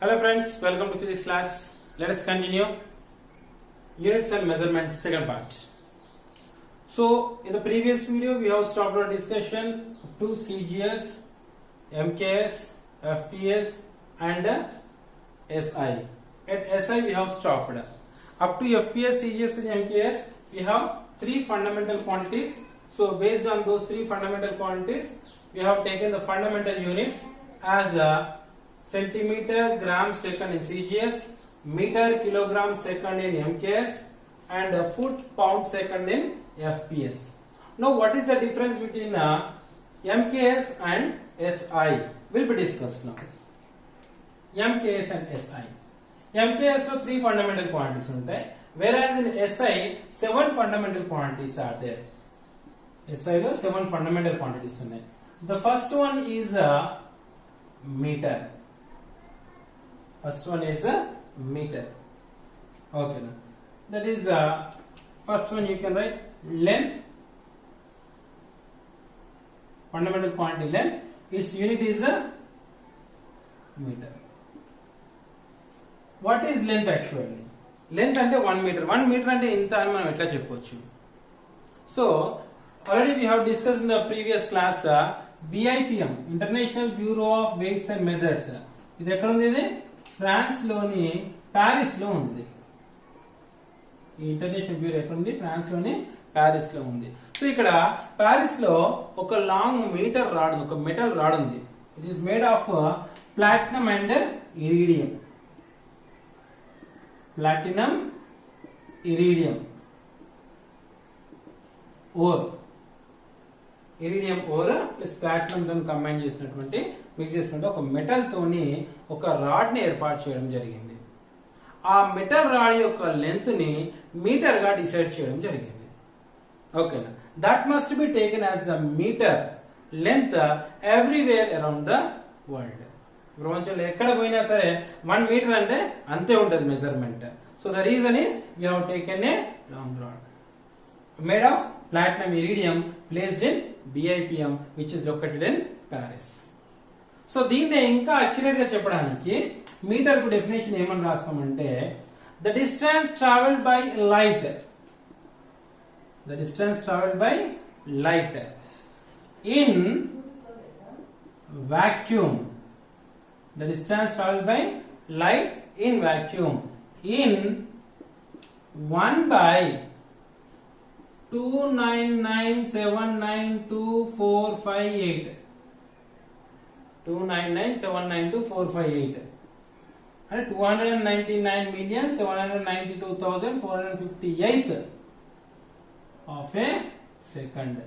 Hello friends, welcome to physics class. Let us continue units and measurement second part. So in the previous video we have stopped our discussion to CGS, MKS, FPS and SI. At SI we have stopped. Up to FPS, CGS and MKS we have three fundamental quantities. So based on those three fundamental quantities we have taken the fundamental units as centimeter, gram, second in CGS, meter, kilogram, second in MKS and foot, pound, second in FPS. Now what is the difference between MKS and SI will be discussed now. MKS and SI. MKS లో 3 fundamental quantities ఉంటాయి, whereas in SI 7 fundamental quantities are there. SI లో 7 fundamental quantities ఉన్నాయి. The first one is a meter. First one is a meter. Okay, that is first one you can write length, fundamental quantity length. Its unit is a meter. What is length actually? Length అంటే 1 meter. 1 meter అంటే ఇంత అని మనం ఎట్లా చెప్పొచ్చు? So already we have discussed in the previous class BIPM, International Bureau of Weights and Measures. ఇది ఎక్కడ ఉంది? ఇది ఫ్రాన్స్ లోని ప్యారిస్ లో ఉంది. ఈ ఇంటర్నేషనల్ బ్యూరో ఎక్కడ ఉంది? ఫ్రాన్స్ లోని ప్యారిస్ లో ఉంది. సో ఇక్కడ ప్యారిస్ లో ఒక లాంగ్ మీటర్ రాడ్, ఒక మెటల్ రాడ్ ఉంది. It is made of platinum and iridium. Platinum, iridium or, iridium or plus platinum తో కంబైన్ చేసినటువంటి మిక్స్ చేసినటువంటి ఒక మెటల్ తోని ఒక రాడ్ ని ఏర్పాటు చేయడం జరిగింది. ఆ మెటల్ రాడ్ యొక్క లెంత్ ని మీటర్ గా డిసైడ్ చేయడం జరిగింది. ఓకేనా? That must be taken as the metre length everywhere around the world. ప్రపంచంలో ఎక్కడ పోయినా సరే 1 మీటర్ అంటే అంతే ఉంటుంది measurement. So the reason is we have taken a long rod made of platinum iridium placed in BIPM which is located in Paris. So దీన్ని ఇంకా accurate గా చెప్పడానికి మీటర్ కు డెఫినేషన్ ఏమని రాస్తామంటే the distance traveled by light, the distance traveled by light in vacuum, the distance traveled by light in vacuum in 1 by 299,792,458. 299,792,458 and 299,792,458 of a second.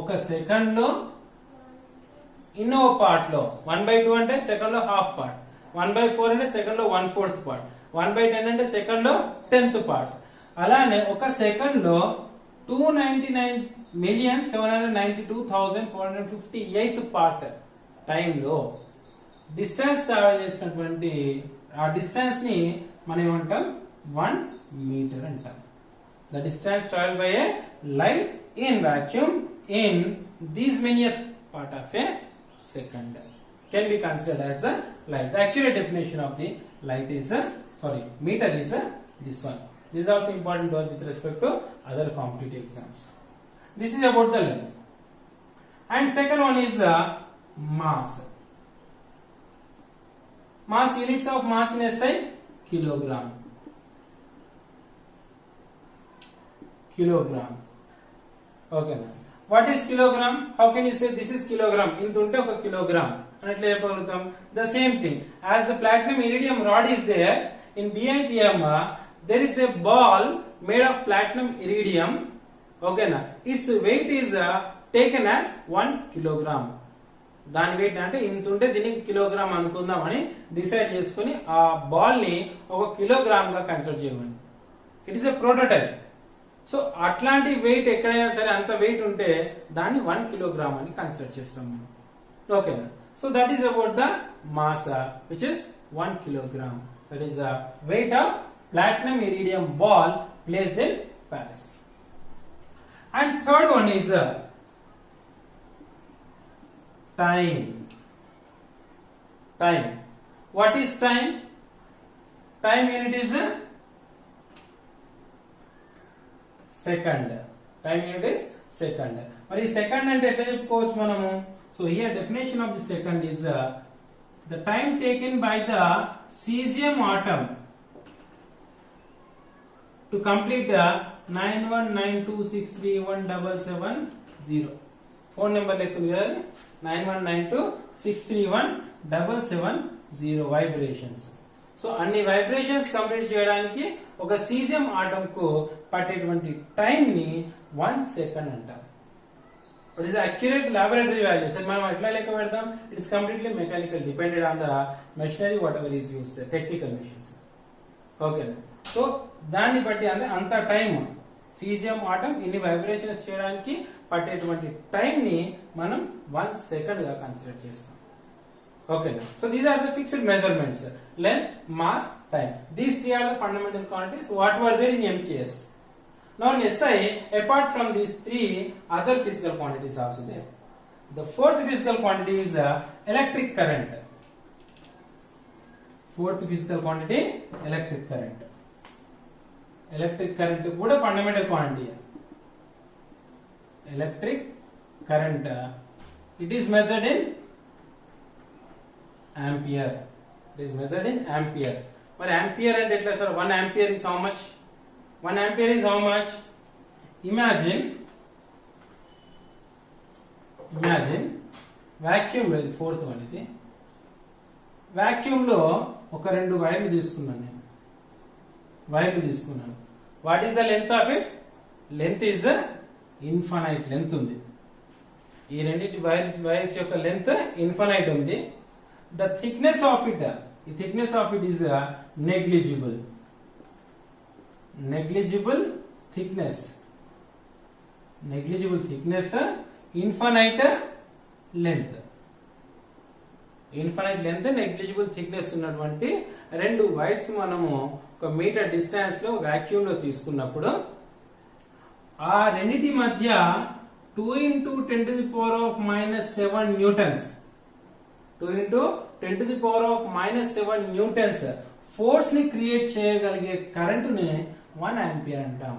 ఒక second లో ఇన్నో part లో 1/2 అంటే సెకండ్ లో half part, 1/4 అంటే second లో 1/4 part, 1/10 అంటే second లో 10th part. అలానే ఒక సెకండ్ లో 299,792,458 పార్ట్ టైం లో డిస్టెన్స్ ట్రావెల్ చేసినటువంటి ఆ డిస్టెన్స్ ని మనం ఏమంటాం? 1 మీటర్ అంటాం. The distance travel by a light in vacuum in these minute part of a second can be considered as the light. The accurate definition of the light is meter is this one. This is also important to us with respect to other competitive exams. This is about the length. And second one is the mass. Mass, units of mass in SI, kilogram. Kilogram. Okay. What is kilogram? How can you say this is kilogram? ఇంత ఉంటే ఒక kilogram అని ఎట్లా చెప్పగలుగుతాం? The same thing. As the platinum iridium rod is there in BIPM, there is a ball made of platinum iridium. Okay na? Its weight is taken as 1 kilogram. దాని wait అంటే ఇంత ఉంటే దీనికి కిలోగ్రామ్ అనుకుందాం అని డిసైడ్ చేసుకుని ఆ ball ని ఒక కిలోగ్రామ్ గా కన్సిడర్ చేయమని. It is a prototype. So అట్లాంటి వెయిట్ ఎక్కడైనా సరే అంత వెయిట్ ఉంటే దాన్ని 1 కిలోగ్రామ్ అని కన్సిడర్ చేస్తాం మనం. ఓకేనా? So that is about the mass which is 1 kilogram. That is the weight of platinum iridium ball placed in Paris. And third one is time. what is time? Time unit is second. Time unit is second. మరి second అంటే ఎట్లా చెప్పుకోవచ్చు మనము? So here definition of the second is the time taken by the cesium atom to complete the 9192631770 phone number lekkundi kada 9192631770 vibrations. So అన్ని vibrations complete చేయడానికి ఒక caesium atom కు పట్టేటువంటి time ని 1 సెకండ్ అంటాం. What is the accurate laboratory value? So, మనం ఎట్లా లెక్క పెడతాం? It is completely mechanical, depended on the machinery whatever is used, technical machines. Okay. So, దాన్ని బట్టి అంటే అంత టైం సీజియం ఆటం ఇన్ని వైబ్రేషన్స్ చేయడానికి పట్టేటువంటి టైం ని మనం 1 సెకండ్ గా కన్సిడర్ చేస్తాం. Okay. So, these are the fixed measurements: length, mass, time. These three are the fundamental quantities. What were there in MKS? Now in SI, apart from these three, other physical quantities also there. The fourth physical quantity is electric current. Fourth physical quantity, electric current. Electric current is a fundamental quantity. Electric current, it is measured in ampere. It is measured in ampere. But ampere and it sir, 1 ampere is how much? 1 ampere is how much? Imagine vacuum లో fourth one ఇది vacuum లో ఒక రెండు వైర్లు తీసుకున్నాను నేను. What is the length of it? Length is infinite length ఉంది. ఈ రెండింటి వైర్స్ యొక్క లెంత్ ఇన్ఫైనైట్ ఉంది. ద థిక్నెస్ ఆఫ్ ఇట్, ఈ thickness of it is negligible. Negligible thickness, infinite length, negligible thickness ఉన్నటువంటి రెండు వైర్స్ మనము ఒక మీటర్ డిస్టెన్స్ లో వాక్యూమ్ లో తీసుకున్నప్పుడు ఆ రెండిటి మధ్య 2 into 10 to the power of -7 newtons, 2 into 10 to the power of -7 newtons force ని క్రియేట్ చేయగలిగే కరెంట్ ని 1 ఆంపియర్ అంటాం.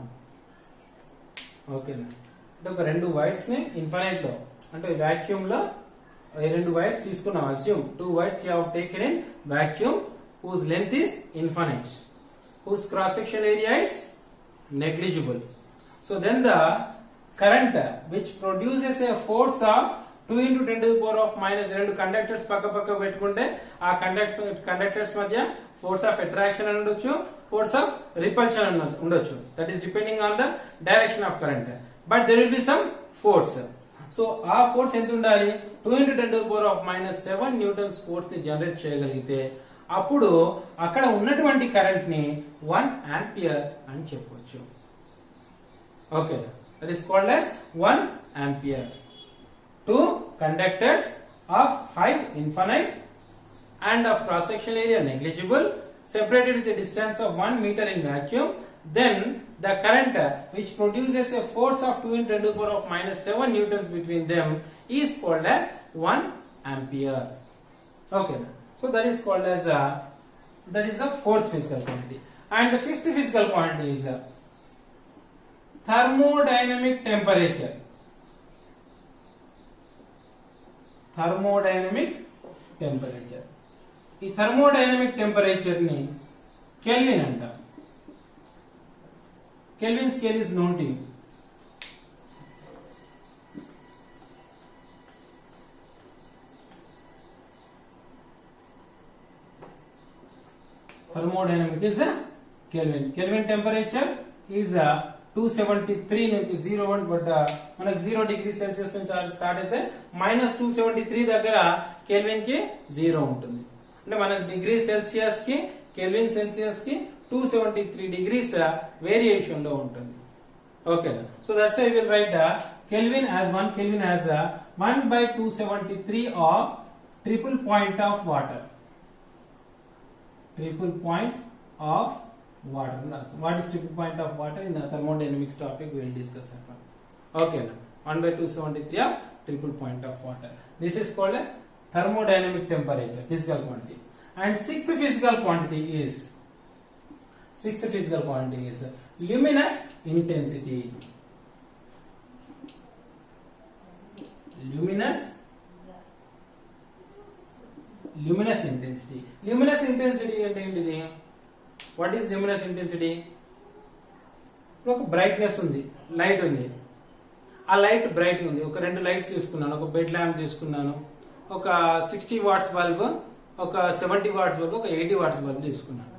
ఓకేనా? అంటే ఒక రెండు వైర్స్ ని ఇన్ఫైనైట్ లో అంటే వాక్యూమ్ లో రెండు వైర్స్ తీసుకున్నాం. Assume 2 wires you have taken in vacuum whose length is infinite, whose cross section area is negligible. So then the current which produces a force of 2 into 10 to the power of minus రెండు conductors పక్క పక్క పెట్టుకుంటే ఆ conductors మధ్య force of attraction అని ఉండొచ్చు, force of repulsion అని ఉండొచ్చు. That is depending on the direction of current. But there will be some force. So ఆ ఫోర్స్ ఎంత ఉండాలి? 2 into 10 to the power of -7 Newton's force ని జనరేట్ చేయగలిగితే అప్పుడు అక్కడ ఉన్నటువంటి కరెంట్ ని 1 ఆంపియర్ అని చెప్పొచ్చు. Okay, that is called as 1 ampere. Two conductors of height infinite and of cross section area negligible, separated with a distance of 1 meter in vacuum, then the current which produces a force of 2 into 10 to the power of -7 newtons between them is called as 1 ampere. Okay, so that is called as that is the fourth physical quantity. And the fifth physical quantity is thermodynamic temperature. Thermodynamic temperature. ఈ thermodynamic temperature ని kelvin అంటారు. Kelvin scale is known to you. Thermodynamic is kelvin. Kelvin temperature is 273 నుంచి 01 but మనకు 0 degree Celsius నుంచి start అయితే -273 దగ్గర kelvin కి 0 ఉంటుంది. అంటే మన డిగ్రీ సెల్సియస్ కి కెల్విన్ సెల్సియస్ కి 273 డిగ్రీస్ వేరియేషన్ లో ఉంటుంది. Okay, so that's why we will write Kelvin as 1 Kelvin as 1/273 of triple point of water. Triple point of water. What is triple point of water? In the thermodynamics topic we will discuss that one. Okay, now 1/273 of triple point of water. This is called as thermodynamic temperature, physical quantity. And sixth physical quantity is luminous intensity. Luminous intensity. Luminous intensity అంటే ఏంటిది? What is luminous intensity? ఒక brightness ఉంది, light ఉంది, ఆ light bright ఉంది. ఒక రెండు lights తీసుకున్నాను, ఒక బెడ్ ల్యాంప్ తీసుకున్నాను, ఒక 60 వాట్స్ బల్బ్, ఒక 70 వాట్స్ బల్బ్, ఒక 80 వాట్స్ బల్బ్ తీసుకున్నాను.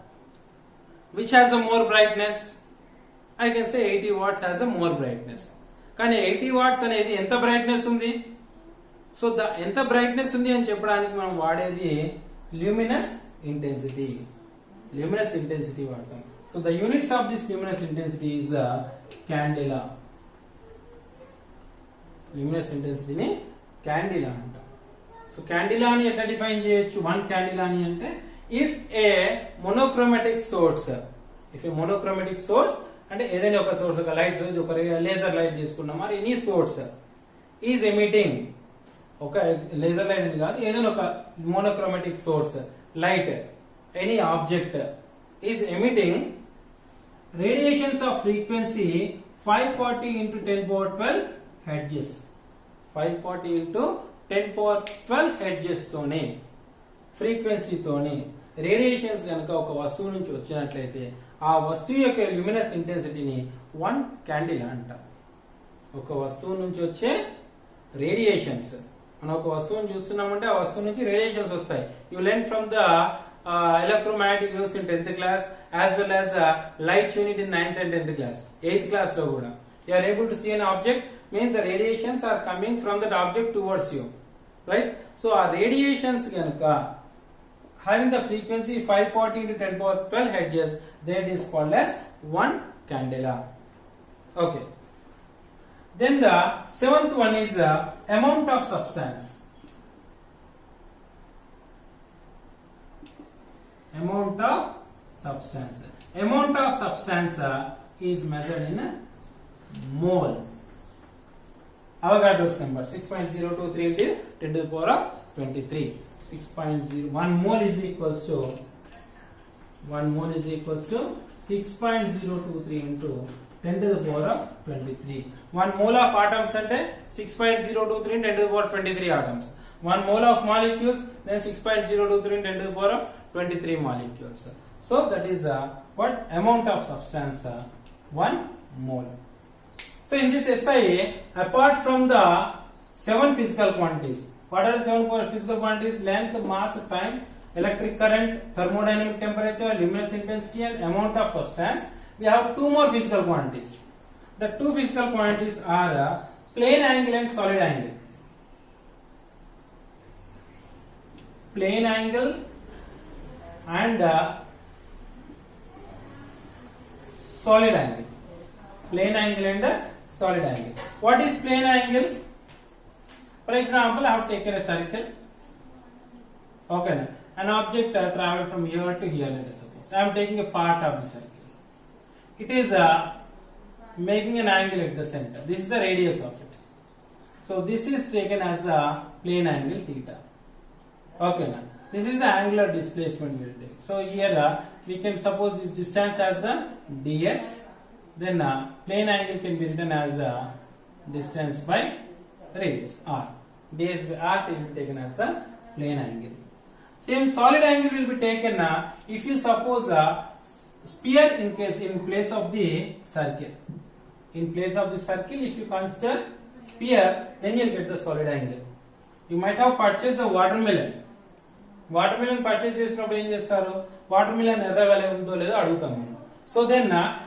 Which has the more brightness? I can say 80 watts has the more brightness. కానీ 80 వాట్స్ అనేది ఎంత బ్రైట్నెస్ ఉంది? సో ఎంత బ్రైట్నెస్ ఉంది అని చెప్పడానికి మనం వాడేది luminous intensity. Luminous intensity వాడతాం. So the units of this luminous intensity is candela. Luminous intensity ని candela అంటాం. సో candela ని ఎట్లా డిఫైన్ చేయొచ్చు? వన్ candela ని అంటే if a monochromatic source అంటే ఏదైనా ఒక సోర్స్, ఒక లైట్ సోర్స్, ఒక లేజర్ లైట్ తీసుకున్నాం, మరి ఎనీ సోర్స్ ఈజ్ ఎమిటింగ్, ఒక లేజర్ లైట్ అని కాదు, ఏదైనా ఒక monochromatic source light, any object is emitting radiations off frequency 540 into 10 power 12 hertz. 540 into 10 power 12 hertz తోనే, ఫ్రీక్వెన్సీతోనే రేడియేషన్స్ కనుక ఒక వస్తువు నుంచి వచ్చినట్లయితే ఆ వస్తువు యొక్క ల్యూమినస్ ఇంటెన్సిటీని 1 క్యాండిలా అంటాం. ఒక వస్తువు నుంచి వచ్చే రేడియేషన్స్, మనం ఒక వస్తువుని చూస్తున్నామంటే ఆ వస్తువు నుంచి రేడియేషన్స్ వస్తాయి. You learn from the electromagnetic waves in 10th class as well as light unit in 9th and 10th class. 8th class లో కూడా you are able to see an object means the radiations are coming from that object towards you, right? So our radiations ganuka having the frequency 540 into 10 power 12 hertz, that is called as 1 candela. Okay, then the seventh one is the amount of substance. Amount of substance is measured in a mole. Avogadro's number 6.023 into 10 to the power of 23. 6.0 1 mole is equals to 6.023 into 10 to the power of 23. 1 mole of atoms ante 6.023 into 10 to the power of 23 atoms. 1 mole of molecules, then 6.023 into 10 to the power of 23 molecules. So that is what amount of substance 1 mole. So in this SI, apart from the 7 physical quantities, what are the 7 physical quantities? Length, mass, time, electric current, thermodynamic temperature, luminous intensity, and amount of substance. We have 2 more physical quantities. The 2 physical quantities are plane angle and solid angle. Plane angle and solid angle. Plane angle and solid angle. What is plane angle? For example, I have taken a circle. Okay, an object traveled from here to here. Let us suppose I am taking a part of the circle. It is making an angle at the center. This is the radius of it. So this is taken as the plane angle theta. Okay, now this is the angular displacement we will take. So here we can suppose this distance as the ds. Then plane angle can be written as distance by radius r. ds by r will be taken as the plane angle. Same solid angle will be taken if you suppose a sphere in place of the circle. In place of the circle, if you consider sphere, then you will get the solid angle. You might have purchased the watermelon. Watermelon purchase చేసినప్పుడు ఏం చేస్తారు? Watermelon ఎర్రగా ఉందో లేదో అడుగుతాం మనం. So then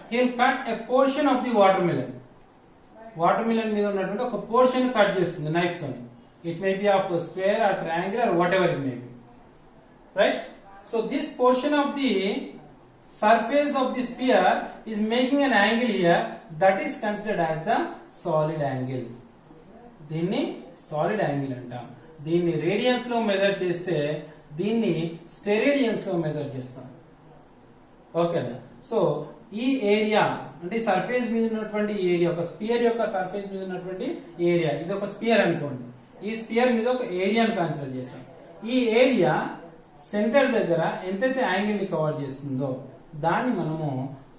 he will cut a portion of the watermelon. Watermelon మీద ఉన్నటువంటి ఒక portion కట్ చేస్తుంది knife తోని. It may be of a square or triangle or whatever it may be. Right? So this portion of the surface of the sphere is making an angle here, that is considered as the solid angle. దీన్ని solid angle అంటాం. దీన్ని radians లో measure చేస్తే దీన్ని స్టెరేడియన్స్ లో measure చేస్తాం. ఓకేనా? So ఈ ఏరియా అంటే సర్ఫేస్ మీద ఉన్నటువంటి ఏరియా, ఒక స్పియర్ యొక్క సర్ఫేస్ మీద ఉన్నటువంటి ఏరియా, ఇది ఒక స్పియర్ అనుకోండి. ఈ స్పియర్ మీద ఒక ఏరియాను కన్సిడర్ చేస్తాం. ఈ ఏరియా సెంటర్ దగ్గర ఎంతైతే యాంగిల్ ని కవర్ చేస్తుందో దాన్ని మనము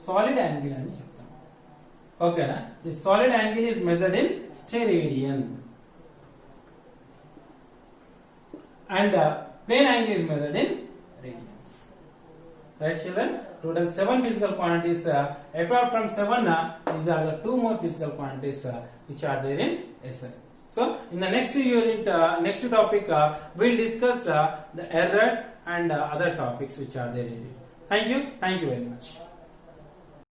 సాలిడ్ యాంగిల్ అని చెప్తాం. ఓకేనా? The solid angle is measured in steradian and plane angle is measured in radians. Right, children? Total 7 physical quantities. Apart from 7, these are the 2 more physical quantities which are there in SI. So, in the next unit, next topic, we'll discuss the errors and other topics which are there in it. Thank you very much.